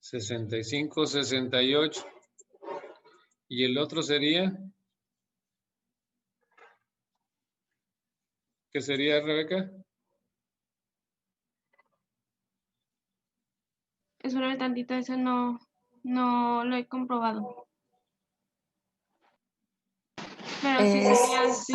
65, 68. ¿Y el otro sería? ¿Qué sería, Rebeca? Espérame tantito, eso no lo he comprobado. Pero sí sería así.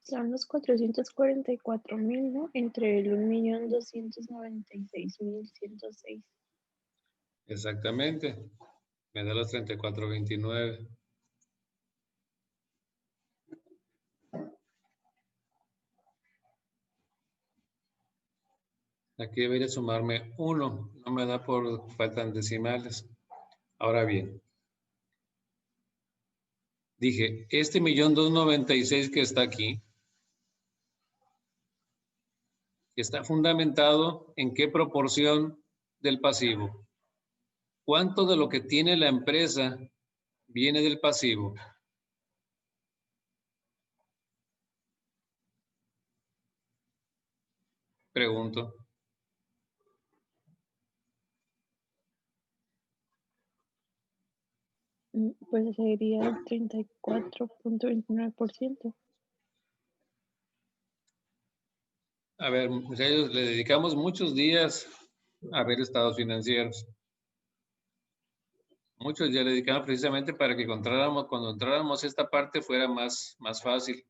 Son los 444,000, ¿no? Entre el 1,296,106. Exactamente. Me da los 34.29. Aquí debería sumarme 1. No me da por faltan decimales. Ahora bien. Dije, este 1,296,000 que está aquí, está fundamentado en qué proporción del pasivo. ¿Cuánto de lo que tiene la empresa viene del pasivo? Pregunto. Pues sería el 34,29%. A ver, muchachos, le dedicamos muchos días a ver estados financieros. Muchos ya le dedicamos precisamente para que cuando entráramos esta parte fuera más fácil.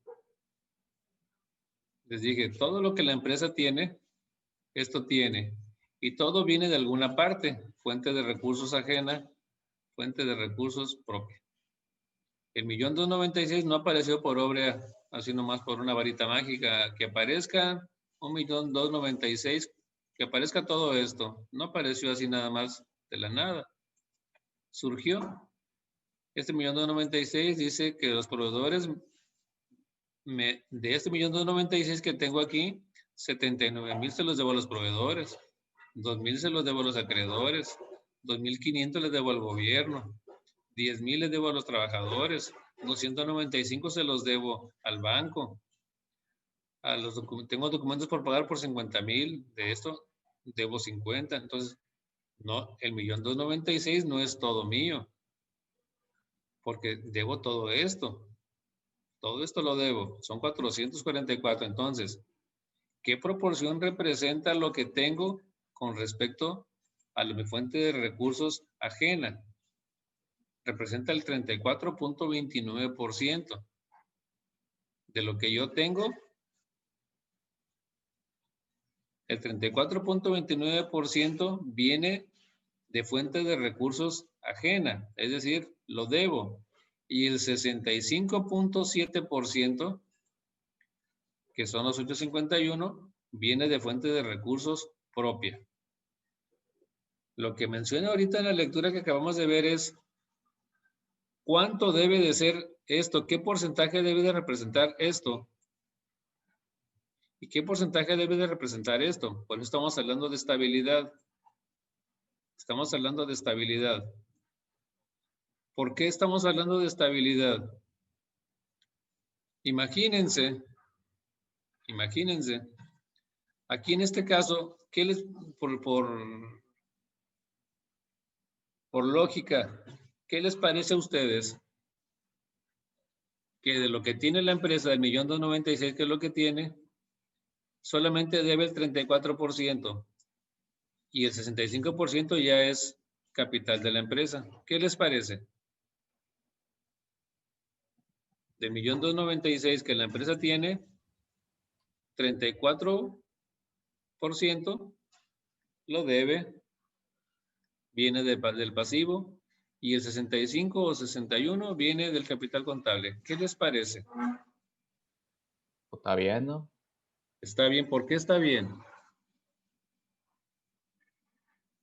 Les dije, todo lo que la empresa tiene, esto tiene. Y todo viene de alguna parte, fuente de recursos ajena, fuente de recursos propia. El 1,296,000 no apareció por obra, así nomás por una varita mágica. Que aparezca 1,296,000, que aparezca todo esto. No apareció así nada más de la nada. Surgió. Este 1,296,000 dice que los proveedores, de este 1,296,000 que tengo aquí, 79,000 se los debo a los proveedores, 2,000 se los debo a los acreedores, 2,500 les debo al gobierno, 10,000 les debo a los trabajadores, 295 se los debo al banco. Tengo documentos por pagar por 50,000, de esto debo 50. Entonces, no, el 1,296,000 no es todo mío, porque debo todo esto. Todo esto lo debo, son 444. Entonces, ¿qué proporción representa lo que tengo con respecto a mi fuente de recursos ajena? Representa el 34,29% de lo que yo tengo. El 34,29% viene de fuente de recursos ajena, es decir, lo debo. Y el 65,7%, que son los 851, viene de fuente de recursos propia. Lo que menciona ahorita en la lectura que acabamos de ver es cuánto debe de ser esto, qué porcentaje debe de representar esto y qué porcentaje debe de representar esto. Por eso estamos hablando de estabilidad. Estamos hablando de estabilidad. ¿Por qué estamos hablando de estabilidad? Imagínense, aquí en este caso, ¿qué les, por lógica, qué les parece a ustedes que de lo que tiene la empresa, del 1,296,000, que es lo que tiene, solamente debe el 34% y el 65% ya es capital de la empresa? ¿Qué les parece? Del 1,296,000 que la empresa tiene, 34% lo debe, viene del pasivo, y el 65 o 61 viene del capital contable. ¿Qué les parece? Está bien, ¿no? Está bien. ¿Por qué está bien?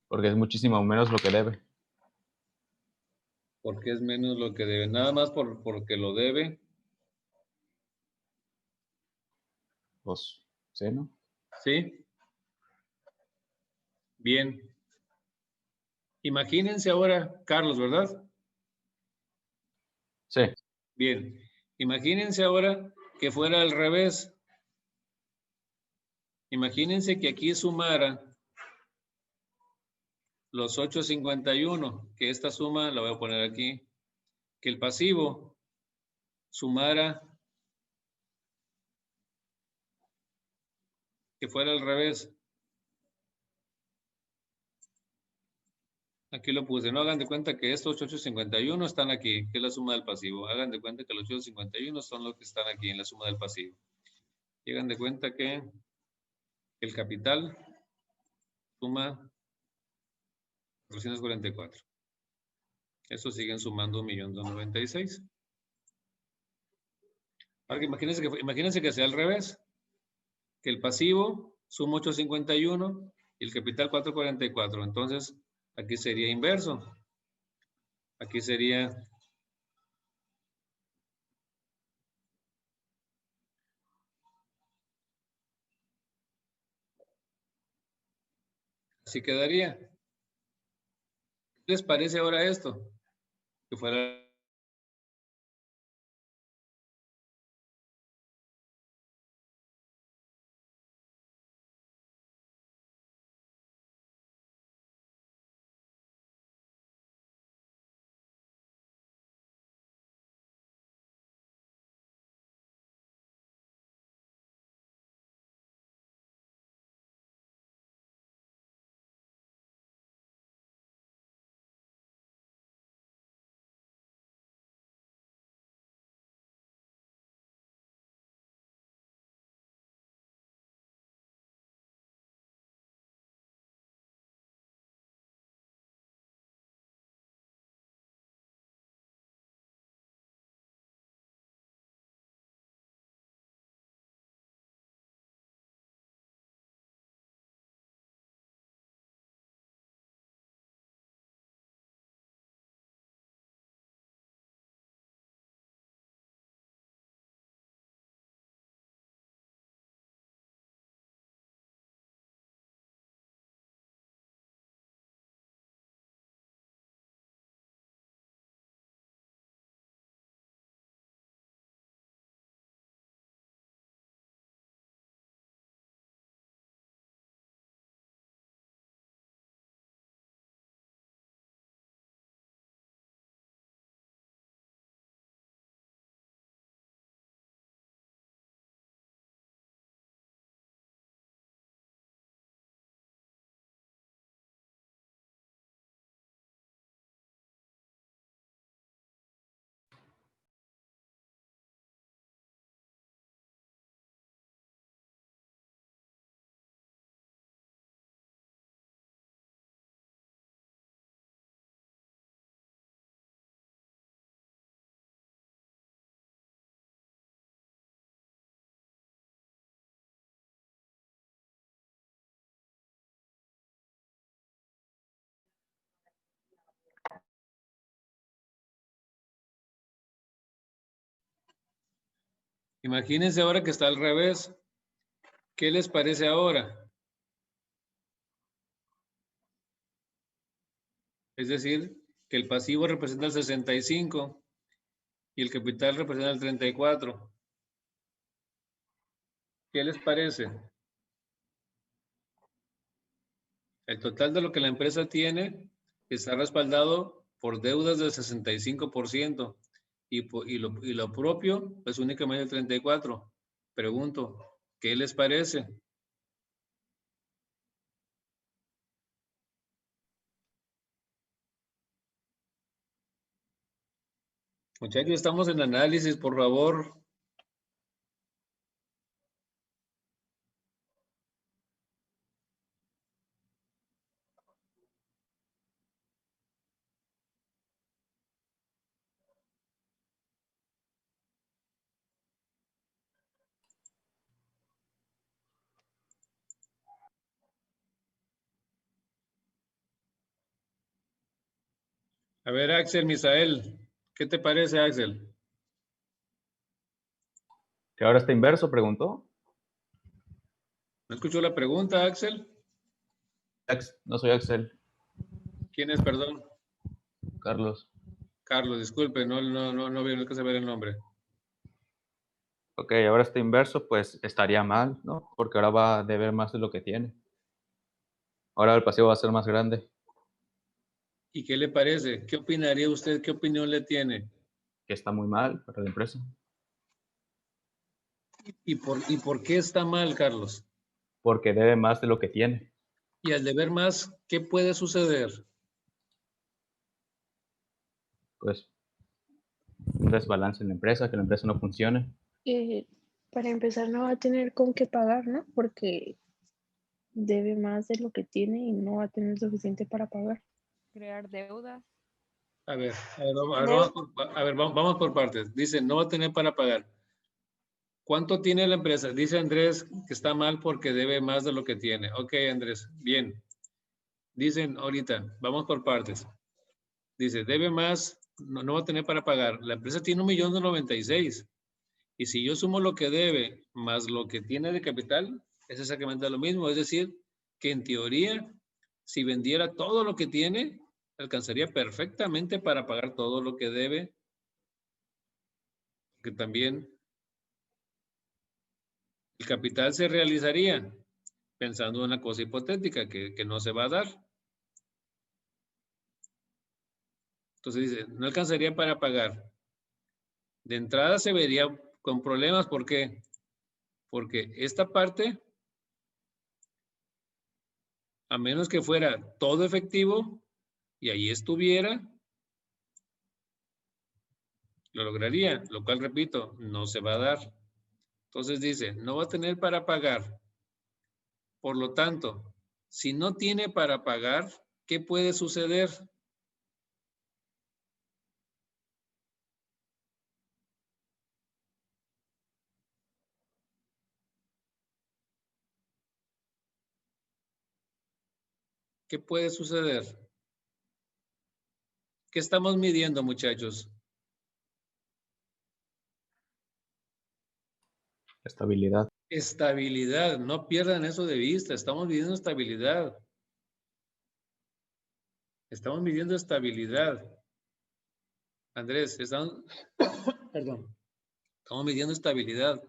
Porque es muchísimo menos lo que debe. Porque es menos lo que debe. Nada más porque lo debe. Pues, sí, ¿no? ¿Sí? Bien. Imagínense ahora, Carlos, ¿verdad? Sí. Bien. Imagínense ahora que fuera al revés. Imagínense que aquí sumara los 8.51, que esta suma la voy a poner aquí, que el pasivo sumara, que fuera al revés. Aquí lo puse, no hagan de cuenta que estos 8.51 están aquí, que es la suma del pasivo. Hagan de cuenta que los 8.51 son los que están aquí en la suma del pasivo. Y hagan de cuenta que el capital suma 444. Estos siguen sumando 1.296.000. Ahora imagínense que sea al revés, que el pasivo suma 8.51 y el capital 444. Entonces, aquí sería inverso. Aquí sería así quedaría. ¿Qué les parece ahora esto? Que fuera imagínense ahora que está al revés. ¿Qué les parece ahora? Es decir, que el pasivo representa el 65 y el capital representa el 34. ¿Qué les parece? El total de lo que la empresa tiene está respaldado por deudas del 65% y lo propio es únicamente el 34%. Pregunto, ¿qué les parece? Muchachos, estamos en análisis, por favor. A ver, Axel, Misael, ¿qué te parece, Axel? ¿Que ahora está inverso? Preguntó. ¿No escuchó la pregunta, Axel? No soy Axel, ¿Quién es, perdón? Carlos. Carlos, disculpe, no veo, no alcancé a ver el nombre. Ok, ahora está inverso, pues estaría mal, ¿no? Porque ahora va a deber más de lo que tiene. Ahora el pasivo va a ser más grande, ¿Y qué le parece? ¿Qué opinaría usted? ¿Qué opinión le tiene? que está muy mal para la empresa. ¿Y por qué está mal, Carlos? Porque debe más de lo que tiene. Y al deber más, ¿qué puede suceder? Pues un desbalance en la empresa, que la empresa no funcione. Para empezar, no va a tener con qué pagar, ¿no? Porque debe más de lo que tiene y no va a tener suficiente para pagar. Crear deudas. A ver, vamos por partes. Dice, no va a tener para pagar. ¿Cuánto tiene la empresa? Dice Andrés que está mal porque debe más de lo que tiene. Ok, Andrés, bien. Dicen ahorita, vamos por partes. Dice, debe más, no va a tener para pagar. La empresa tiene 1.096.000. Y si yo sumo lo que debe más lo que tiene de capital, es exactamente lo mismo. Es decir, que en teoría, si vendiera todo lo que tiene, alcanzaría perfectamente para pagar todo lo que debe. Que también el capital se realizaría pensando en una cosa hipotética que no se va a dar. Entonces dice, no alcanzaría para pagar. De entrada se vería con problemas. ¿Por qué? Porque esta parte, a menos que fuera todo efectivo y ahí estuviera, lo lograría, lo cual, repito, no se va a dar. Entonces dice, no va a tener para pagar. Por lo tanto, si no tiene para pagar, ¿qué puede suceder? ¿Qué puede suceder? ¿Qué estamos midiendo, muchachos? Estabilidad. Estabilidad, no pierdan eso de vista. Estamos midiendo estabilidad. Estamos midiendo estabilidad. Andrés, perdón, estamos midiendo estabilidad.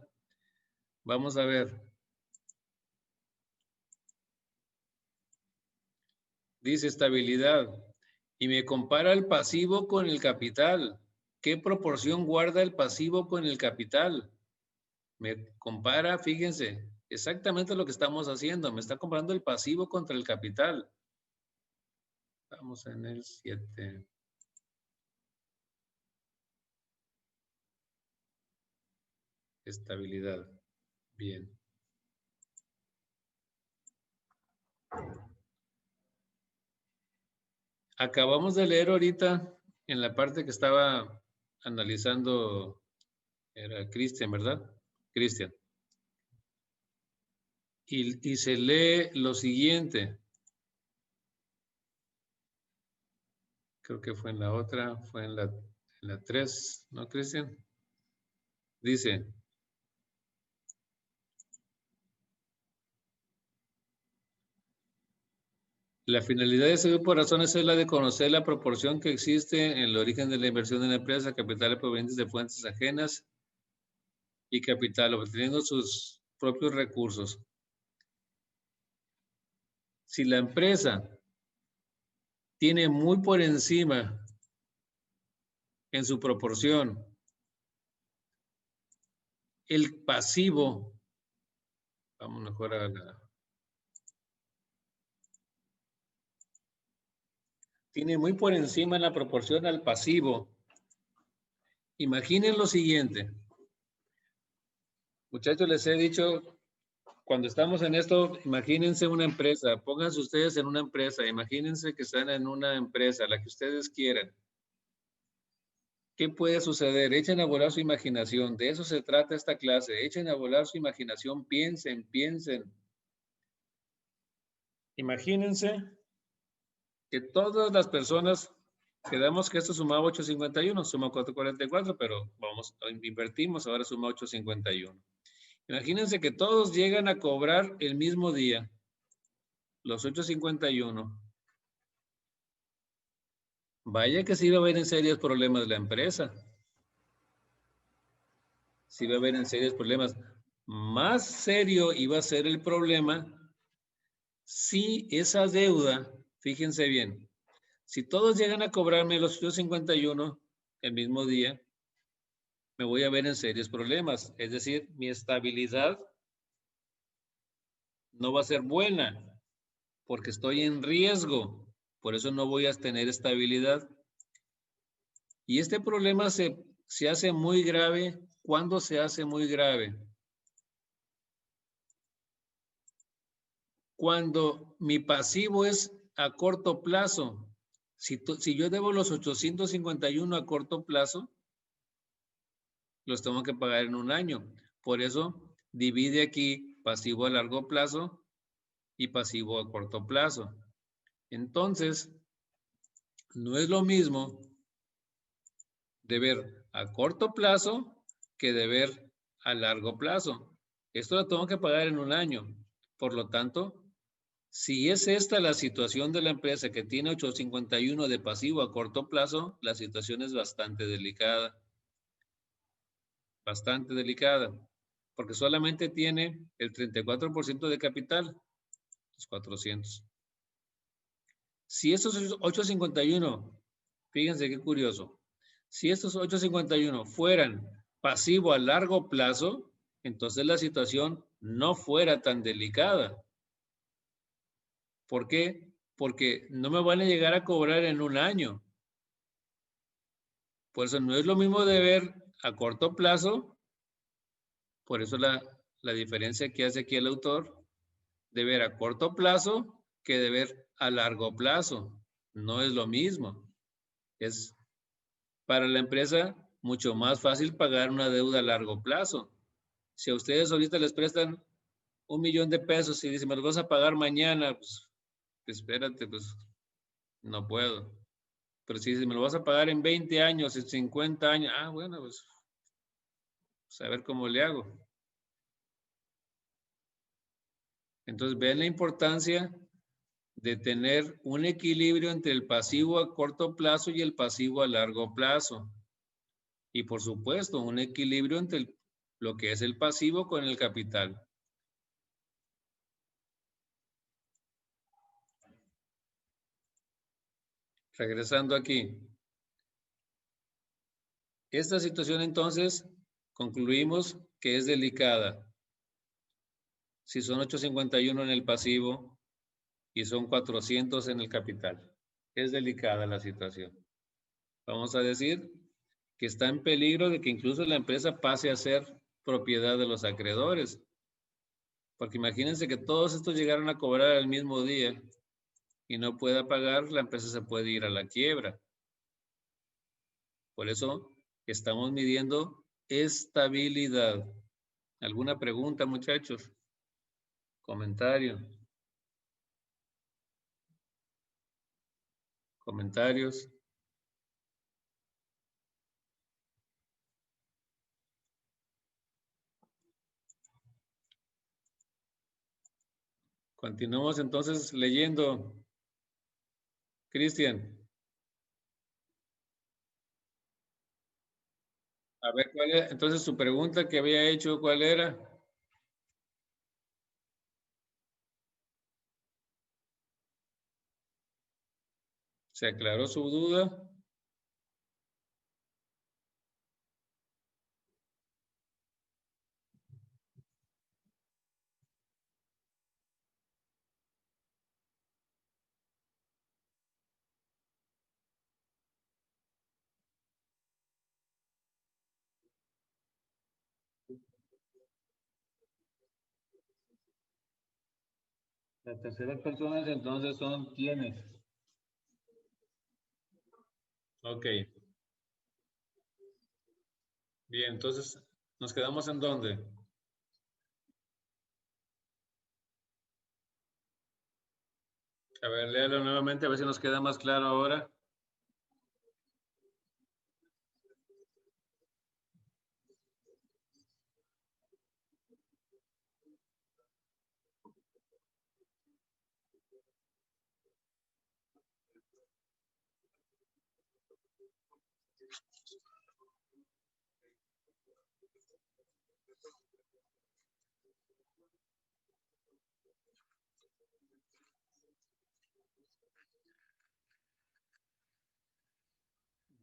Vamos a ver. Dice estabilidad. Y me compara el pasivo con el capital. ¿Qué proporción guarda el pasivo con el capital? Me compara, fíjense, exactamente lo que estamos haciendo. Me está comparando el pasivo contra el capital. Vamos en el 7. Estabilidad. Bien. Acabamos de leer ahorita en la parte que estaba analizando, era Cristian, ¿verdad? Cristian. Y se lee lo siguiente. Creo que fue en la otra, fue en la 3, ¿no, Cristian? Dice, la finalidad de ese grupo de razones es la de conocer la proporción que existe en el origen de la inversión en la empresa, capitales provenientes de fuentes ajenas y capital, obteniendo sus propios recursos. Si la empresa tiene muy por encima en su proporción el pasivo, vamos mejor a tiene muy por encima en la proporción al pasivo. Imaginen lo siguiente. Muchachos, les he dicho, cuando estamos en esto, imagínense una empresa, pónganse ustedes en una empresa, imagínense que están en una empresa, la que ustedes quieran. ¿Qué puede suceder? Echen a volar su imaginación, de eso se trata esta clase, echen a volar su imaginación, piensen, piensen. Imagínense que todas las personas, quedamos que esto sumaba 851, suma 444, pero vamos, invertimos, ahora suma 851. Imagínense que todos llegan a cobrar el mismo día. los 851. Vaya que sí va a haber en serios problemas la empresa. Sí va a haber en serios problemas. Más serio iba a ser el problema si esa deuda, fíjense bien, si todos llegan a cobrarme los 851 el mismo día, me voy a ver en serios problemas. Es decir, mi estabilidad no va a ser buena porque estoy en riesgo. Por eso no voy a tener estabilidad. Y este problema se hace muy grave. ¿Cuándo se hace muy grave? Cuando mi pasivo es a corto plazo. Si yo debo los 851 a corto plazo, los tengo que pagar en un año. Por eso divide aquí pasivo a largo plazo y pasivo a corto plazo. Entonces, no es lo mismo deber a corto plazo que deber a largo plazo. Esto lo tengo que pagar en un año. Por lo tanto, si es esta la situación de la empresa que tiene 851 de pasivo a corto plazo, la situación es bastante delicada. Bastante delicada. Porque solamente tiene el 34% de capital, los 400. Si estos 851, fíjense qué curioso, si estos 851 fueran pasivo a largo plazo, entonces la situación no fuera tan delicada. ¿Por qué? Porque no me van a llegar a cobrar en un año. Por eso no es lo mismo deber a corto plazo, por eso la diferencia que hace aquí el autor, deber a corto plazo que deber a largo plazo. No es lo mismo. Es para la empresa mucho más fácil pagar una deuda a largo plazo. Si a ustedes ahorita les prestan 1,000,000 de pesos y dicen, me los vas a pagar mañana, pues espérate, pues no puedo. Pero si me lo vas a pagar en 20 años, en 50 años, bueno, pues a ver cómo le hago. Entonces, vean la importancia de tener un equilibrio entre el pasivo a corto plazo y el pasivo a largo plazo. Y por supuesto, un equilibrio entre lo que es el pasivo con el capital. Regresando aquí. Esta situación entonces concluimos que es delicada. Si son 851 en el pasivo y son 400 en el capital. Es delicada la situación. Vamos a decir que está en peligro de que incluso la empresa pase a ser propiedad de los acreedores. Porque imagínense que todos estos llegaran a cobrar el mismo día y no pueda pagar, la empresa se puede ir a la quiebra. Por eso estamos midiendo estabilidad. ¿Alguna pregunta, muchachos? ¿Comentario? ¿Comentarios? Continuamos entonces leyendo. Cristian. A ver, ¿cuál era? Entonces su pregunta que había hecho, ¿cuál era? ¿Se aclaró su duda? Las terceras personas entonces son ¿quiénes? Ok. Bien, entonces, ¿nos quedamos en dónde? A ver, léalo nuevamente, a ver si nos queda más claro ahora.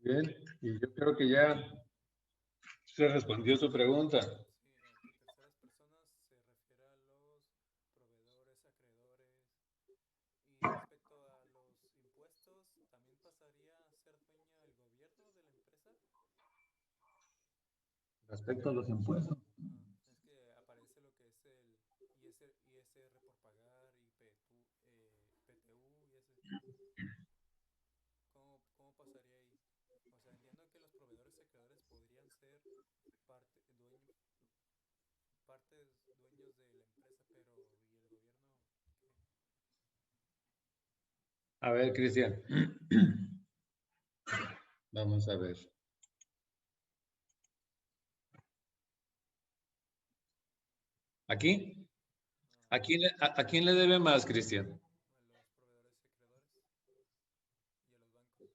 Bien, y yo creo que ya se respondió su pregunta. Sí, que terceras personas se refiere a los proveedores, acreedores. Y respecto a los impuestos, ¿también pasaría a ser dueño el gobierno de la empresa? Respecto a los impuestos. Es que aparece lo que es el ISR por pagar y PTU y ese. ¿Cómo pasaría ahí? O sea, entiendo que los proveedores y acreedores podrían ser partes dueños de la empresa, pero ¿y el gobierno qué? A ver, Cristian. Vamos a ver. ¿Aquí? ¿A quién le debe más, Cristian? A los proveedores y acreedores y a los bancos.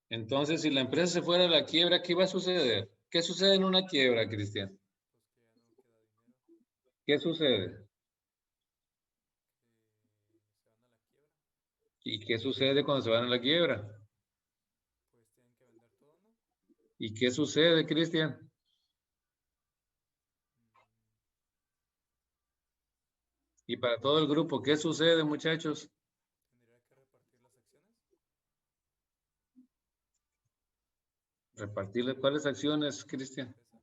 Entonces, si la empresa se fuera a la quiebra, ¿qué va a suceder? ¿Qué sucede en una quiebra, Cristian? Pues que ya no queda dinero, ¿Qué sucede? que se van a la quiebra. ¿Y qué sucede cuando se van a la quiebra? Pues tienen que vender todo, ¿no? ¿Y qué sucede, Cristian? Y para todo el grupo, ¿qué sucede, muchachos? ¿Tendría que repartir las acciones? Repartirle. ¿Cuáles acciones, Cristian? Empresa.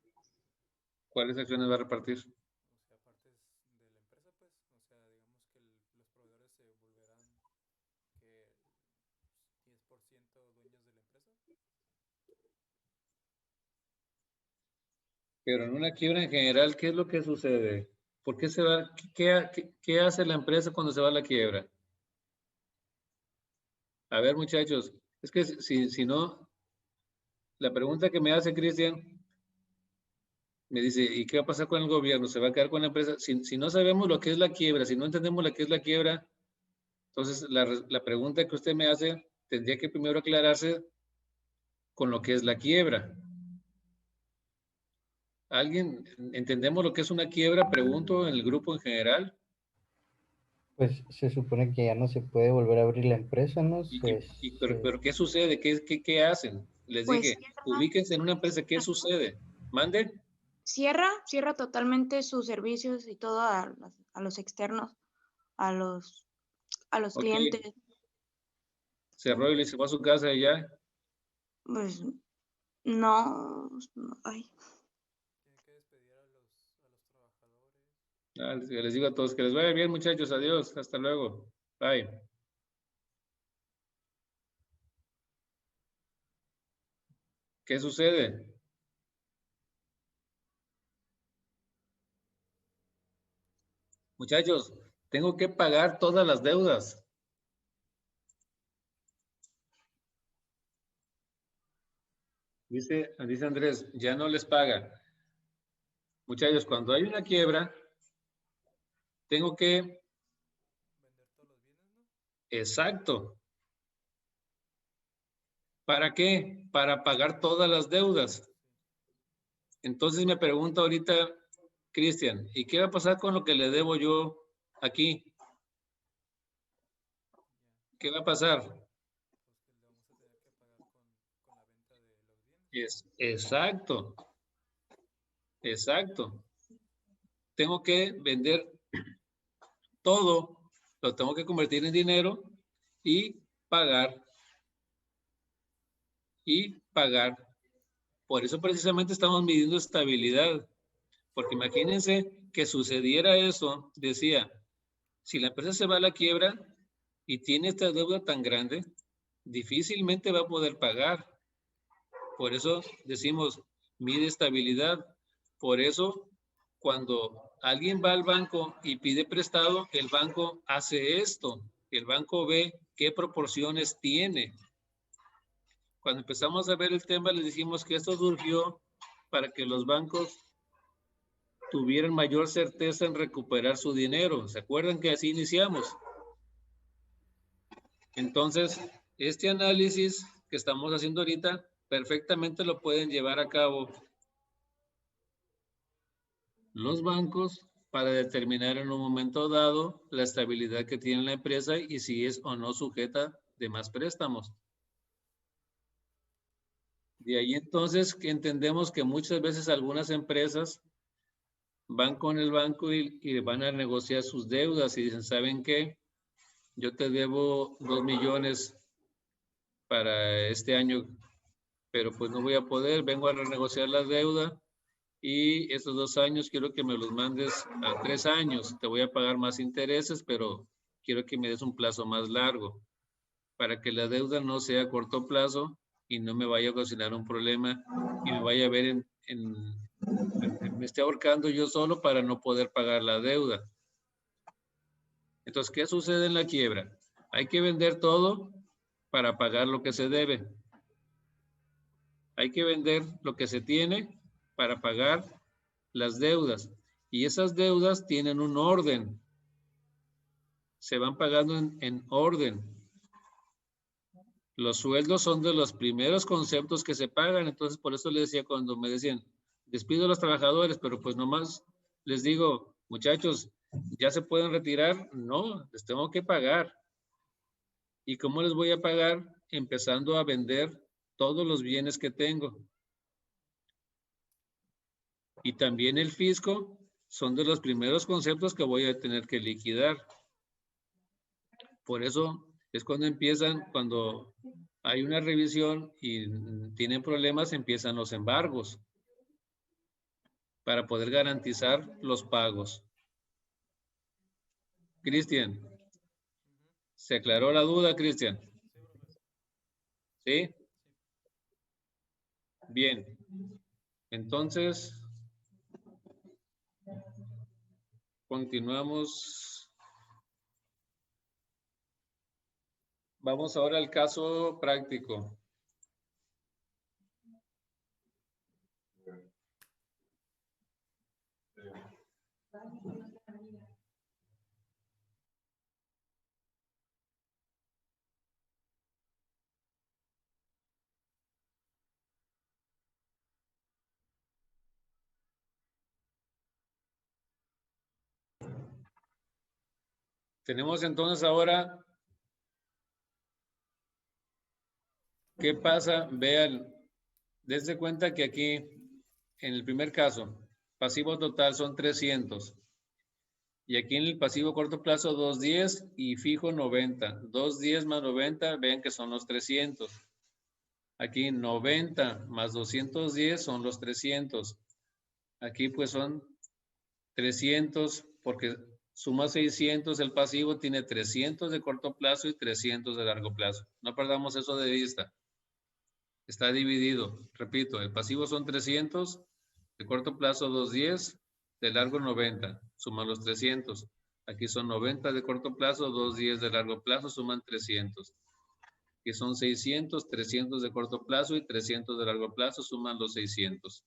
¿Cuáles acciones va a repartir? O sea, partes de la empresa, pues, o sea, digamos que los proveedores se volverán que el 10% dueños de la empresa. Pero en una quiebra en general, ¿qué es lo que sucede? ¿Por qué se va? ¿Qué hace la empresa cuando se va a la quiebra? A ver, muchachos, es que si no, la pregunta que me hace Cristian, me dice, ¿y qué va a pasar con el gobierno? ¿Se va a quedar con la empresa? Si no sabemos lo que es la quiebra, si no entendemos lo que es la quiebra, entonces la pregunta que usted me hace tendría que primero aclararse con lo que es la quiebra. ¿Alguien entendemos lo que es una quiebra? Pregunto en el grupo en general. Pues se supone que ya no se puede volver a abrir la empresa, ¿no? Pero ¿qué sucede? ¿Qué hacen? Les Pues dije, ubíquense en una empresa, ¿qué sucede? ¿Mande? cierra totalmente sus servicios y todo a los externos, a los Ok. clientes. Cerró y se fue a su casa y ya. Pues no, ay, Tienen que despedir a los trabajadores. Les digo a todos que les vaya bien, muchachos. Adiós. Hasta luego. Bye. ¿Qué sucede? Muchachos, tengo que pagar todas las deudas. Dice Andrés, ya no les paga. Muchachos, cuando hay una quiebra, tengo que... Vender todos los bienes, ¿no? Exacto. ¿Para qué? Para pagar todas las deudas. Entonces me pregunta ahorita, Cristian, ¿y qué va a pasar con lo que le debo yo aquí? ¿Qué va a pasar? Pues que le vamos a tener que pagar con la venta de los bienes. Exacto. Exacto. Tengo que vender todo, lo tengo que convertir en dinero y pagar. Y pagar. Por eso precisamente estamos midiendo estabilidad. Porque imagínense que sucediera eso, decía, si la empresa se va a la quiebra y tiene esta deuda tan grande, difícilmente va a poder pagar. Por eso decimos, mide estabilidad. Por eso, cuando alguien va al banco y pide prestado, el banco hace esto. El banco ve qué proporciones tiene. Cuando empezamos a ver el tema, les dijimos que esto surgió para que los bancos tuvieran mayor certeza en recuperar su dinero. ¿Se acuerdan que así iniciamos? Entonces, este análisis que estamos haciendo ahorita, perfectamente lo pueden llevar a cabo los bancos para determinar en un momento dado la estabilidad que tiene la empresa y si es o no sujeta de más préstamos. De ahí entonces que entendemos que muchas veces algunas empresas van con el banco y van a negociar sus deudas y dicen, ¿saben qué? Yo te debo 2 millones para este año, pero pues no voy a poder, vengo a renegociar la deuda y estos 2 años quiero que me los mandes a 3 años. Te voy a pagar más intereses, pero quiero que me des un plazo más largo para que la deuda no sea a corto plazo y no me vaya a ocasionar un problema y me vaya a ver me esté ahorcando yo solo para no poder pagar la deuda. Entonces, ¿qué sucede en la quiebra? Hay que vender todo para pagar lo que se debe. Hay que vender lo que se tiene para pagar las deudas. Y esas deudas tienen un orden. Se van pagando en orden. Los sueldos son de los primeros conceptos que se pagan. Entonces, por eso les decía cuando me decían, despido a los trabajadores, pero pues nomás les digo, muchachos, ¿ya se pueden retirar? No, les tengo que pagar. ¿Y cómo les voy a pagar? Empezando a vender todos los bienes que tengo. Y también el fisco son de los primeros conceptos que voy a tener que liquidar. Por eso es cuando empiezan, cuando hay una revisión y tienen problemas, empiezan los embargos para poder garantizar los pagos. Cristian, ¿se aclaró la duda, Cristian? ¿Sí? Bien. Entonces, continuamos. Vamos ahora al caso práctico. Tenemos entonces ahora, ¿qué pasa? Vean, desde cuenta que aquí, en el primer caso, pasivo total son 300. Y aquí en el pasivo corto plazo, 210 y fijo 90. 210 más 90, vean que son los 300. Aquí 90 más 210 son los 300. Aquí pues son 300 porque suma 600, el pasivo tiene 300 de corto plazo y 300 de largo plazo. No perdamos eso de vista. Está dividido. Repito, el pasivo son 300, de corto plazo 210, de largo 90, suman los 300. Aquí son 90 de corto plazo, 210 de largo plazo, suman 300. Aquí son 600, 300 de corto plazo y 300 de largo plazo, suman los 600.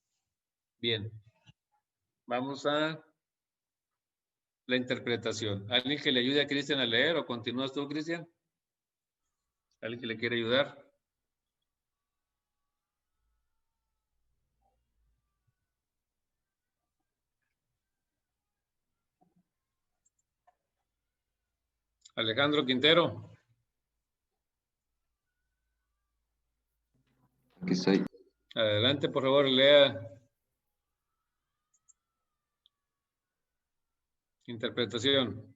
Bien. Vamos a la interpretación. ¿Alguien que le ayude a Cristian a leer o continúas tú, Cristian? ¿Alguien que le quiere ayudar? Alejandro Quintero. Aquí estoy. Adelante, por favor, lea. Interpretación.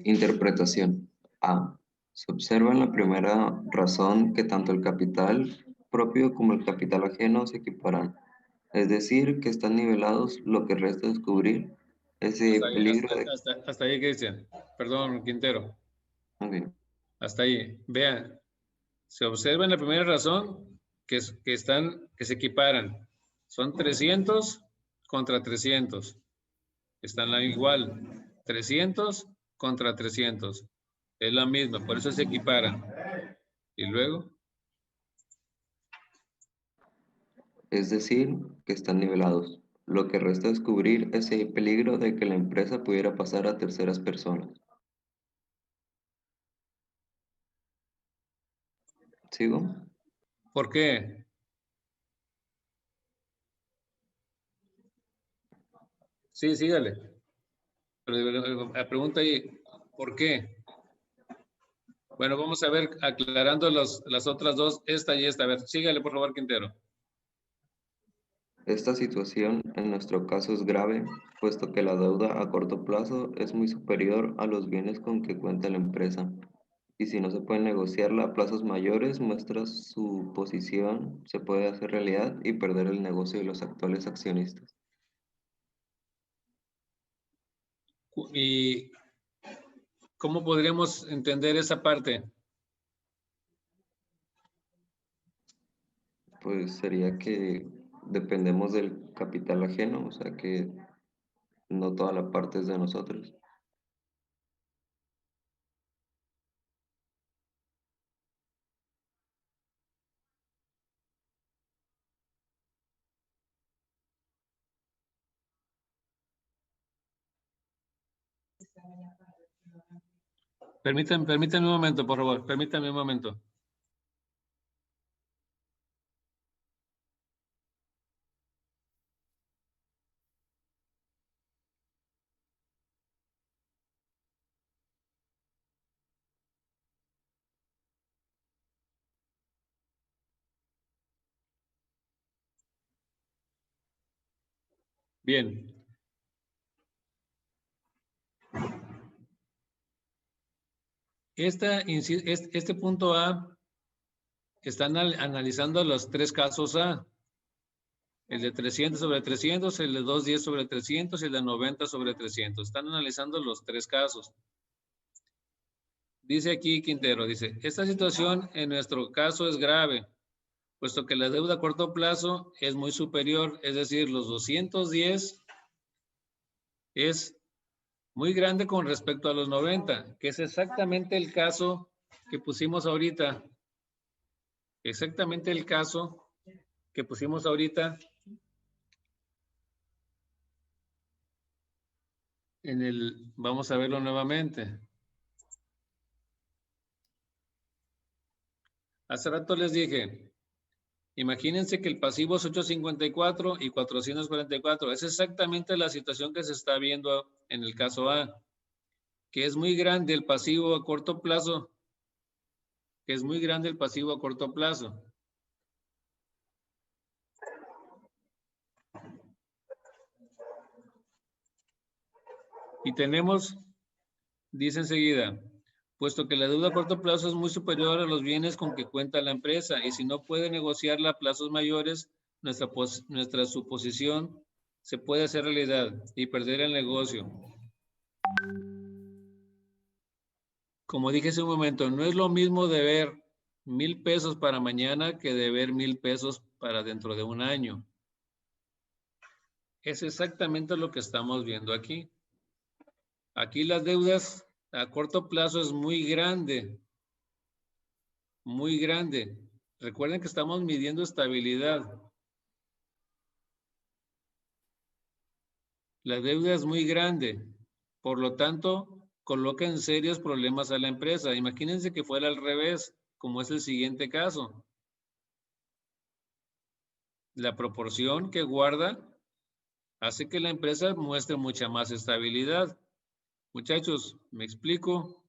Interpretación. A. Se observa en la primera razón que tanto el capital propio como el capital ajeno se equiparan. Es decir, que están nivelados, lo que resta descubrir ese Hasta ahí, peligro de... hasta ahí, Cristian. Perdón, Quintero. Ok. Hasta ahí. Vean, se observa en la primera razón que se equiparan. Son 300 contra 300. Están igual. 300 contra 300. Es la misma, por eso se equiparan. Y luego, Es decir, que están nivelados. Lo que resta descubrir es el peligro de que la empresa pudiera pasar a terceras personas. ¿Sigo? ¿Por qué? Sí, sígale. Pero la pregunta ahí, ¿por qué? Bueno, vamos a ver, aclarando las otras dos, esta y esta. A ver, sígale, por favor, Quintero. Esta situación en nuestro caso es grave, puesto que la deuda a corto plazo es muy superior a los bienes con que cuenta la empresa. Y si no se puede negociarla a plazos mayores, muestra su posición, se puede hacer realidad y perder el negocio de los actuales accionistas. ¿Y cómo podríamos entender esa parte? Pues sería que dependemos del capital ajeno, o sea que no toda la parte es de nosotros. Permítanme un momento, por favor. Permítanme un momento. Bien. Este punto A, están analizando los tres casos A. El de 300 sobre 300, el de 210 sobre 300 y el de 90 sobre 300. Están analizando los tres casos. Dice aquí Quintero, dice, esta situación en nuestro caso es grave, puesto que la deuda a corto plazo es muy superior, es decir, los 210 es muy grande con respecto a los 90, que es exactamente el caso que pusimos ahorita. Exactamente el caso que pusimos ahorita en el, vamos a verlo nuevamente. Hace rato les dije, imagínense que el pasivo es 854 y 444. Es exactamente la situación que se está viendo en el caso A, que es muy grande el pasivo a corto plazo, que es muy grande el pasivo a corto plazo. Y tenemos, dice enseguida, puesto que la deuda a corto plazo es muy superior a los bienes con que cuenta la empresa y si no puede negociarla a plazos mayores, nuestra suposición se puede hacer realidad y perder el negocio. Como dije hace un momento, no es lo mismo deber 1,000 pesos para mañana que deber 1,000 pesos para dentro de un año. Es exactamente lo que estamos viendo aquí. Aquí las deudas a corto plazo es muy grande. Muy grande. Recuerden que estamos midiendo estabilidad. La deuda es muy grande. Por lo tanto, coloca en serios problemas a la empresa. Imagínense que fuera al revés, como es el siguiente caso. La proporción que guarda hace que la empresa muestre mucha más estabilidad. Muchachos, ¿me explico?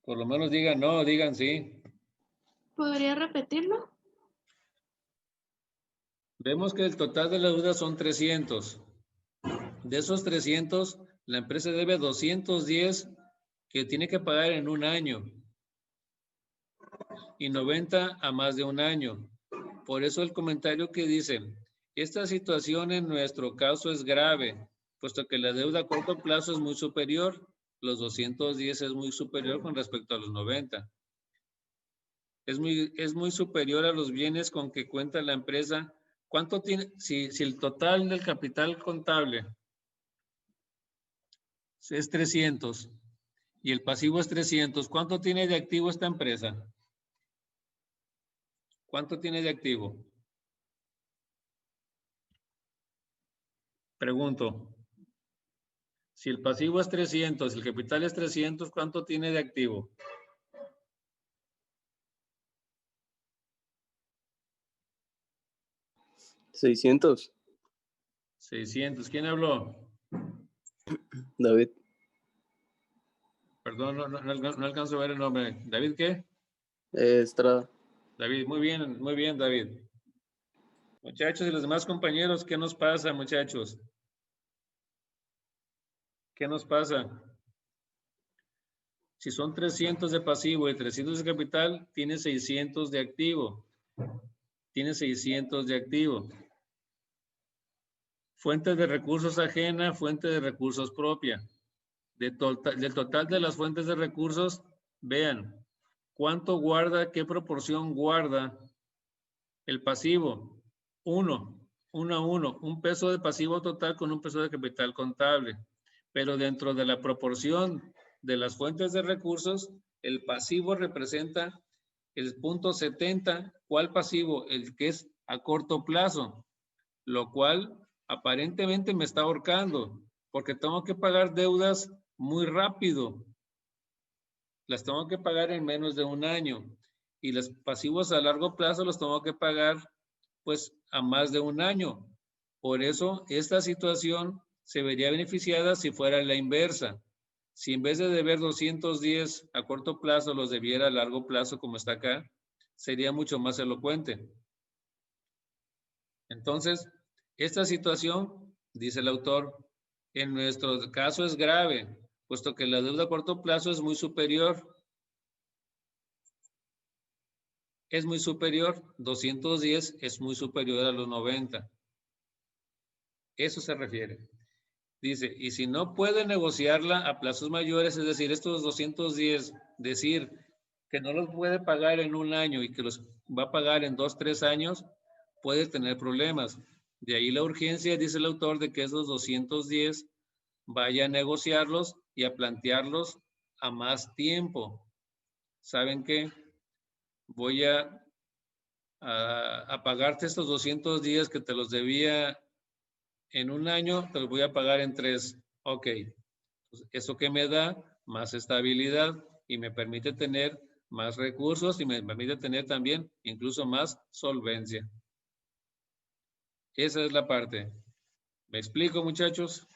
Por lo menos digan no, digan sí. ¿Podría repetirlo? Vemos que el total de la deuda son 300. De esos 300, la empresa debe 210 que tiene que pagar en un año y 90 a más de un año. Por eso el comentario que dice, esta situación en nuestro caso es grave, puesto que la deuda a corto plazo es muy superior, los 210 es muy superior con respecto a los 90. Es muy superior a los bienes con que cuenta la empresa. ¿Cuánto tiene? Si el total del capital contable es 300 y el pasivo es 300, ¿cuánto tiene de activo esta empresa? ¿Cuánto tiene de activo? Pregunto. Si el pasivo es 300, el capital es 300, ¿cuánto tiene de activo? 600. 600. ¿Quién habló? David. Perdón, no alcanzo a ver el nombre. ¿David qué? Estrada. David, muy bien, David. Muchachos y los demás compañeros, ¿qué nos pasa, muchachos? ¿Qué nos pasa? Si son 300 de pasivo y 300 de capital, tiene 600 de activo. Tiene 600 de activo. Fuente de recursos ajena, fuente de recursos propia. Del total de las fuentes de recursos, vean, ¿cuánto guarda, qué proporción guarda el pasivo? 1 a 1, un peso de pasivo total con un peso de capital contable. Pero dentro de la proporción de las fuentes de recursos, el pasivo representa el punto 70. ¿Cuál pasivo? El que es a corto plazo, lo cual aparentemente me está ahorcando, porque tengo que pagar deudas muy rápido. Las tengo que pagar en menos de un año. Y los pasivos a largo plazo los tengo que pagar pues a más de un año. Por eso esta situación se vería beneficiada si fuera la inversa. Si en vez de deber 210 a corto plazo los debiera a largo plazo como está acá, sería mucho más elocuente. Entonces, esta situación, dice el autor, en nuestro caso es grave, puesto que la deuda a corto plazo es muy superior. Es muy superior, 210 es muy superior a los 90. Eso se refiere. Dice, y si no puede negociarla a plazos mayores, es decir, estos 210, decir que no los puede pagar en un año y que los va a pagar en 2, 3 años, puede tener problemas. De ahí la urgencia, dice el autor, de que esos 210 vaya a negociarlos y a plantearlos a más tiempo. ¿Saben qué? Voy a pagarte estos 200 días que te los debía en un año, te los voy a pagar en 3. Ok. Entonces, ¿eso qué me da? Más estabilidad y me permite tener más recursos y me permite tener también incluso más solvencia. Esa es la parte. ¿Me explico, muchachos?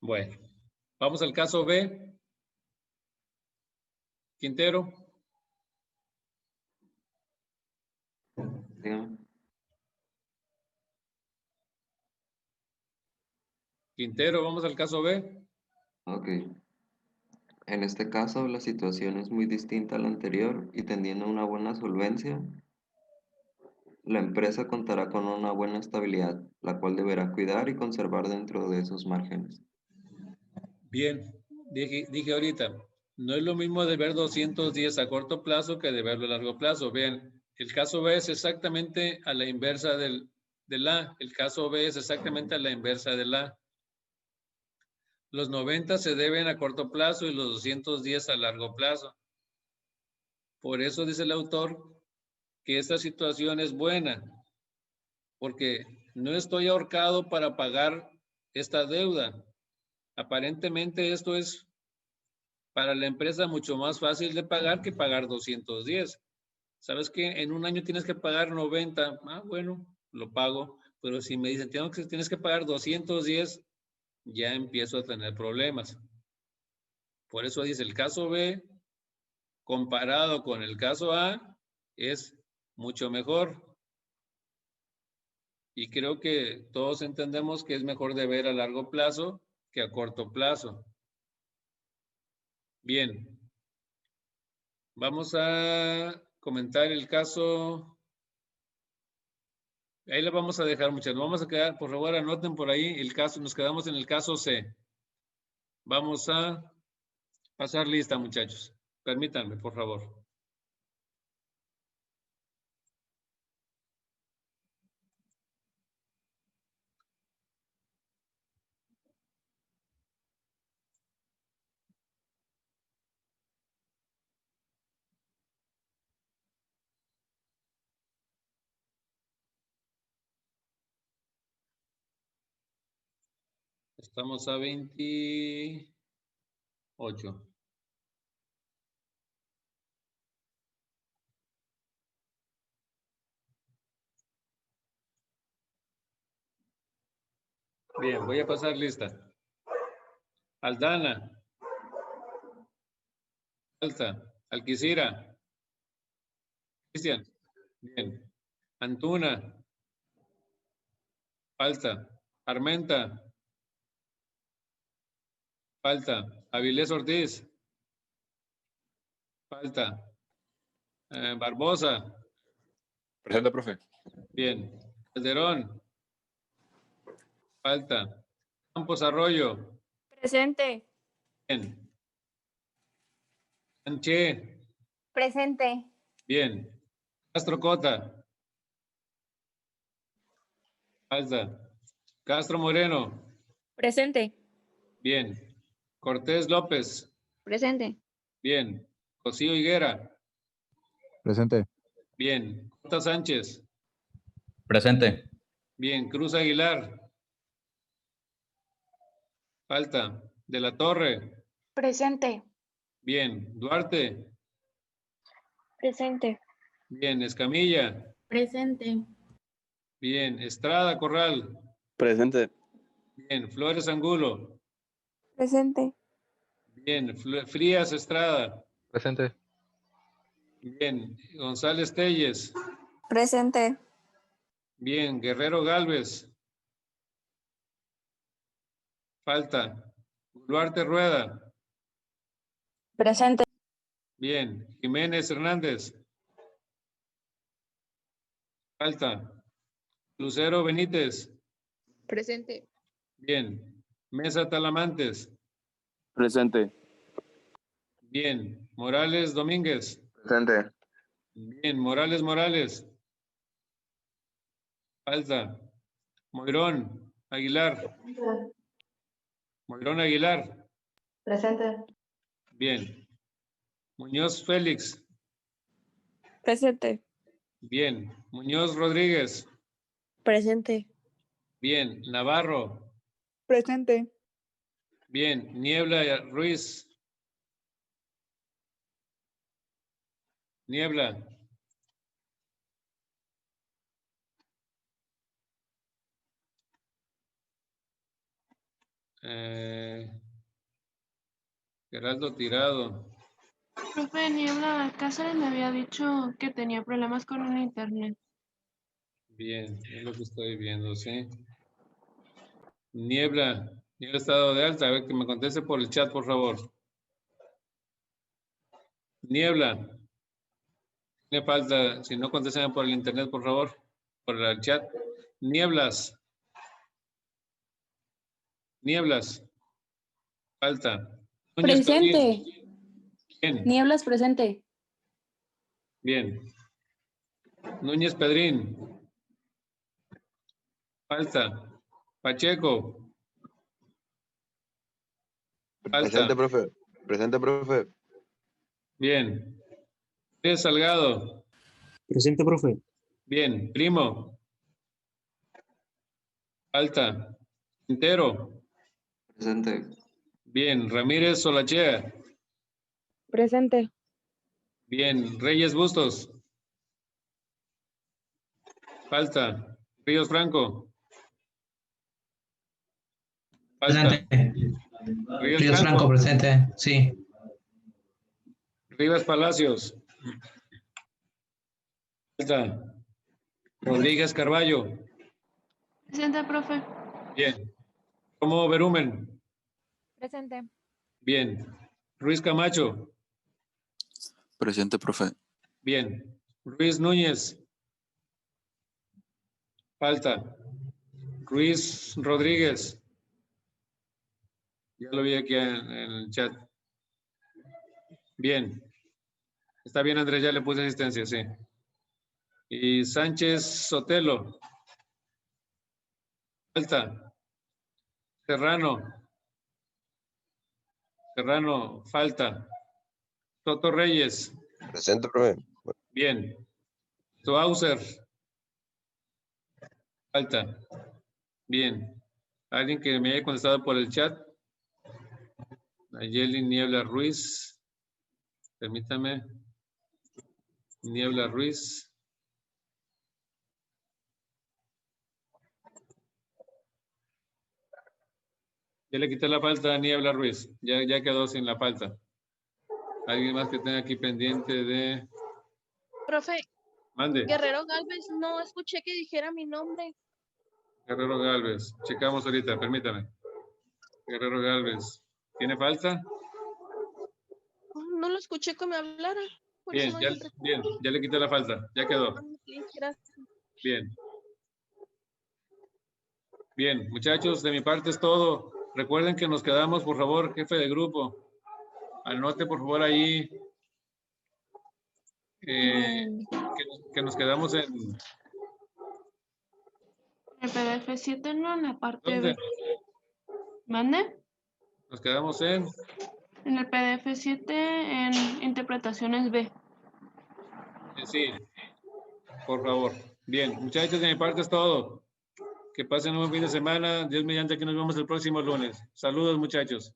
Bueno, vamos al caso B. Quintero. Dígame. Quintero, vamos al caso B. Ok. En este caso, la situación es muy distinta a la anterior y tendiendo a una buena solvencia, la empresa contará con una buena estabilidad, la cual deberá cuidar y conservar dentro de esos márgenes. Bien, dije ahorita, no es lo mismo deber 210 a corto plazo que deberlo a largo plazo. Vean, el caso B es exactamente a la inversa del A. El caso B es exactamente a la inversa del A. Los 90 se deben a corto plazo y los 210 a largo plazo. Por eso dice el autor que esta situación es buena, porque no estoy ahorcado para pagar esta deuda. Aparentemente esto es para la empresa mucho más fácil de pagar que pagar 210. ¿Sabes qué? En un año tienes que pagar 90. Ah, bueno, lo pago. Pero si me dicen, tienes que pagar 210, ya empiezo a tener problemas. Por eso dice, el caso B, comparado con el caso A, es mucho mejor. Y creo que todos entendemos que es mejor deber a largo plazo que a corto plazo. Bien. Vamos a comentar el caso. Ahí lo vamos a dejar, muchachos. Vamos a quedar, por favor, anoten por ahí el caso. Nos quedamos en el caso C. Vamos a pasar lista, muchachos. Permítanme, por favor. Estamos a 28. Bien, voy a pasar lista. Aldana. Alta. Alquicira. Cristian. Bien. Antuna. Falta. Armenta. Falta. Avilés Ortiz. Falta. Barbosa. Presente, profe. Bien. Calderón. Falta. Campos Arroyo. Presente. Bien. Anche. Presente. Bien. Castro Cota. Falta. Castro Moreno. Presente. Bien. Cortés López. Presente. Bien. Cosío Higuera. Presente. Bien. Cota Sánchez. Presente. Bien. Cruz Aguilar. Falta. De la Torre. Presente. Bien. Duarte. Presente. Bien. Escamilla. Presente. Bien. Estrada Corral. Presente. Bien. Flores Angulo. Presente. Bien. Frías Estrada. Presente. Bien. González Telles. Presente. Bien. Guerrero Galvez. Falta. Duarte Rueda. Presente. Bien. Jiménez Hernández. Falta. Lucero Benítez. Presente. Bien. Mesa Talamantes. Presente. Bien. Morales Domínguez. Presente. Bien. Morales Morales. Falta. Moirón Aguilar. Moirón Aguilar. Presente. Bien. Muñoz Félix. Presente. Bien. Muñoz Rodríguez. Presente. Bien. Navarro. Presente. Bien. Niebla Ruiz. Niebla. Geraldo Tirado. Profe, Niebla Cáceres me había dicho que tenía problemas con el internet. Bien, es lo que estoy viendo, sí. Niebla. Niebla estado de alta. A ver que me conteste por el chat, por favor. Niebla. Me falta, si no contestan por el internet, por favor, por el chat. Nieblas. Nieblas. Falta. Núñez Presente. Pedrín. Bien, Nieblas presente. bien. Núñez Pedrín. Falta. Pacheco. Falta. Presente, profe. Presente, profe. Bien. Pérez Salgado. Presente, profe. Bien. Primo. Falta. Quintero. Presente. Bien. Ramírez Solachea. Presente. Bien. Reyes Bustos. Falta. Ríos Franco. Falta. Ríos Franco, presente. Sí. Rivas Palacios. Falta. Rodríguez Carballo. Presente, profe. Bien. Romo Berumen. Presente. Bien. Ruiz Camacho. Presente, profe. Bien. Ruiz Núñez. Falta. Ruiz Rodríguez. Ya lo vi aquí en el chat. Bien. Está bien, Andrés, ya le puse asistencia, sí. Y Sánchez Sotelo. Falta. Serrano. Serrano, falta. Soto Reyes. Presente, profe. Bien. Schwauzer. Falta. Bien. Alguien que me haya contestado por el chat. Nayeli Niebla Ruiz. Permítame. Niebla Ruiz. Ya le quité la falta a Niebla Ruiz. Ya quedó sin la falta. ¿Alguien más que tenga aquí pendiente de...? Profe, Mande. Guerrero Galvez, no escuché que dijera mi nombre. Guerrero Galvez. Checamos ahorita, permítame. Guerrero Galvez. ¿Tiene falta? No lo escuché que me hablara. Por eso Bien, no bien, ya le quité la falta. Ya quedó. Ok, gracias. Bien. Bien, muchachos, de mi parte es todo. Recuerden que nos quedamos, por favor, jefe de grupo. Anote, por favor, ahí que nos quedamos en... El PDF 7 no, en la parte ¿Dónde? B. ¿Mande? Nos quedamos en... En el PDF 7 en interpretaciones B. Sí, por favor. Bien, muchachos, de mi parte es todo. Que pasen un buen fin de semana. Dios mediante que nos vemos el próximo lunes. Saludos, muchachos.